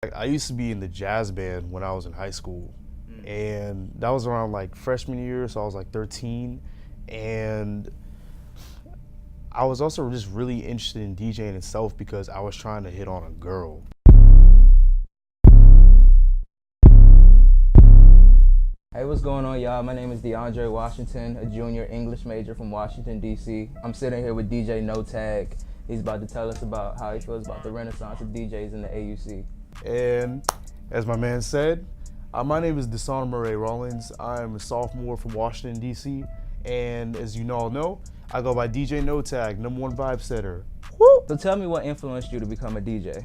I used to be in the jazz band when I was in high school, and that was around like freshman year, so I was like 13, and I was also just really interested in DJing itself because I was trying to hit on a girl. Hey, what's going on, y'all? My name is DeAndre Washington, a junior English major from Washington, D.C. I'm sitting here with DJ No Tag. He's about to tell us about how he feels about the renaissance of DJs in the AUC. And as my man said, my name is Dusan Murray-Rawlings. I'm a sophomore from Washington, D.C. And as you all know, I go by DJ No Tag, #1 vibe setter. Woo! So tell me what influenced you to become a DJ?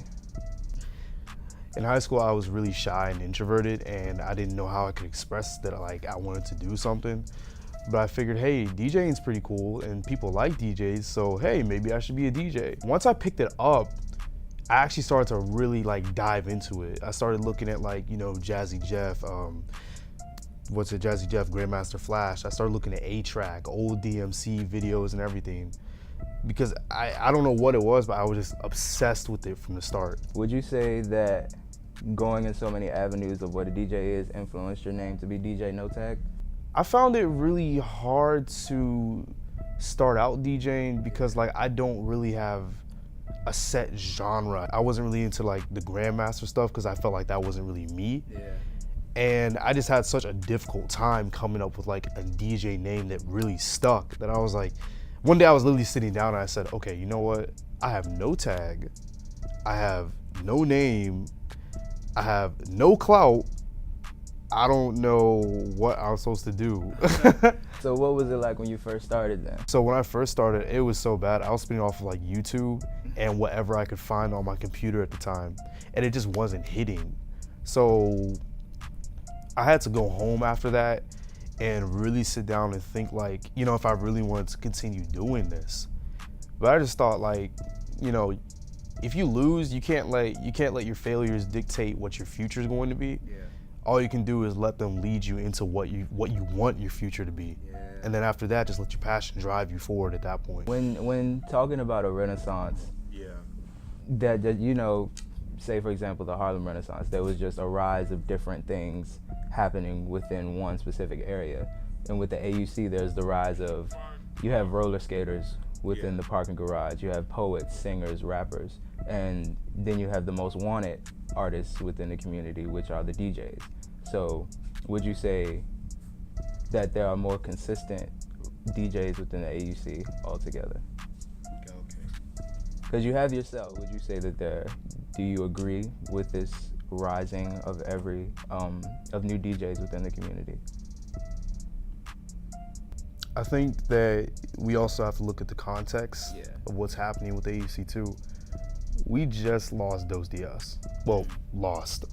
In high school, I was really shy and introverted, and I didn't know how I could express that I wanted to do something. But I figured, hey, DJing's pretty cool, and people like DJs, so hey, maybe I should be a DJ. Once I picked it up, I actually started to really dive into it. I started looking at Jazzy Jeff, Jazzy Jeff, Grandmaster Flash. I started looking at A-Track, old DMC videos and everything. Because I don't know what it was, but I was just obsessed with it from the start. Would you say that going in so many avenues of what a DJ is influenced your name to be DJ No Tag? I found it really hard to start out DJing because I don't really have a set genre. I wasn't really into the Grandmaster stuff because I felt like that wasn't really me. Yeah. And I just had such a difficult time coming up with a DJ name that really stuck that I was like, one day I was literally sitting down and I said, okay, you know what? I have no tag, I have no name, I have no clout. I don't know what I'm supposed to do. So what was it like when you first started then? So when I first started, it was so bad. I was spinning off of YouTube and whatever I could find on my computer at the time, and it just wasn't hitting. So I had to go home after that and really sit down and think if I really wanted to continue doing this. But I just thought if you lose, you can't let your failures dictate what your future is going to be. Yeah. All you can do is let them lead you into what you want your future to be. Yeah. And then after that, just let your passion drive you forward at that point. When talking about a renaissance, that say for example the Harlem Renaissance, there was just a rise of different things happening within one specific area. And with the AUC, there's the rise of, you have roller skaters within the parking garage, you have poets, singers, rappers, and then you have the most wanted artists within the community, which are the DJs. So would you say that there are more consistent DJs within the AUC altogether? Because you have yourself, would you say that do you agree with this rising of of new DJs within the community? I think that we also have to look at the context of what's happening with AUC too. We just lost Dos Diaz. Well, lost.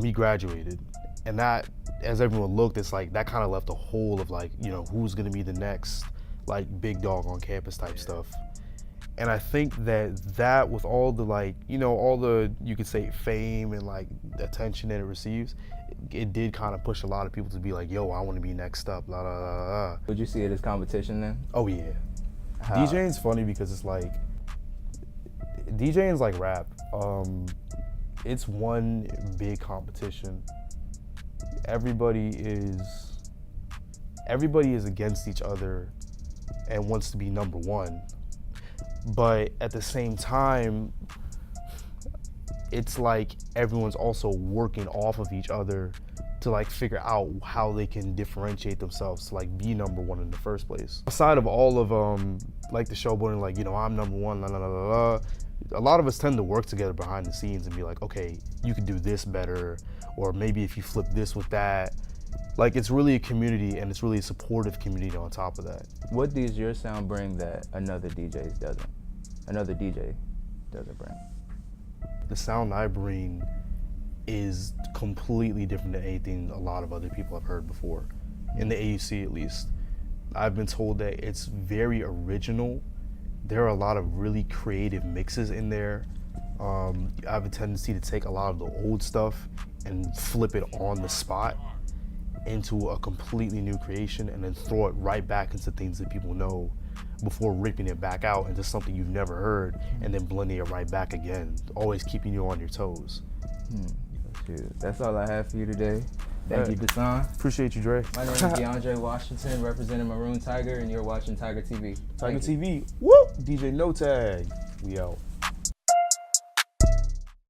He graduated, and that, as everyone looked, it's that kind of left a hole of who's gonna be the next big dog on campus type stuff. And I think that with all the all the, you could say, fame and attention that it receives, it did kind of push a lot of people to be yo, I want to be next up, la la la la. Would you see it as competition then? Oh yeah. How? DJing's funny because it's DJing's like rap. It's one big competition. Everybody is against each other and wants to be #1. But at the same time, it's everyone's also working off of each other to figure out how they can differentiate themselves to be #1 in the first place. Aside of all of the showboating, I'm #1, la la la la la, a lot of us tend to work together behind the scenes and be okay, you could do this better, or maybe if you flip this with that. It's really a community, and it's really a supportive community on top of that. What does your sound bring that another DJ doesn't bring? The sound I bring is completely different than anything a lot of other people have heard before, in the AUC at least. I've been told that it's very original. There are a lot of really creative mixes in there. I have a tendency to take a lot of the old stuff and flip it on the spot into a completely new creation, and then throw it right back into things that people know before ripping it back out into something you've never heard and then blending it right back again, always keeping you on your toes. Shoot, that's all I have for you today. Thank you, Dusan. Appreciate you, Dre. My name is DeAndre Washington, representing Maroon Tiger, and you're watching Tiger TV. Tiger TV. Whoop! DJ No Tag. We out.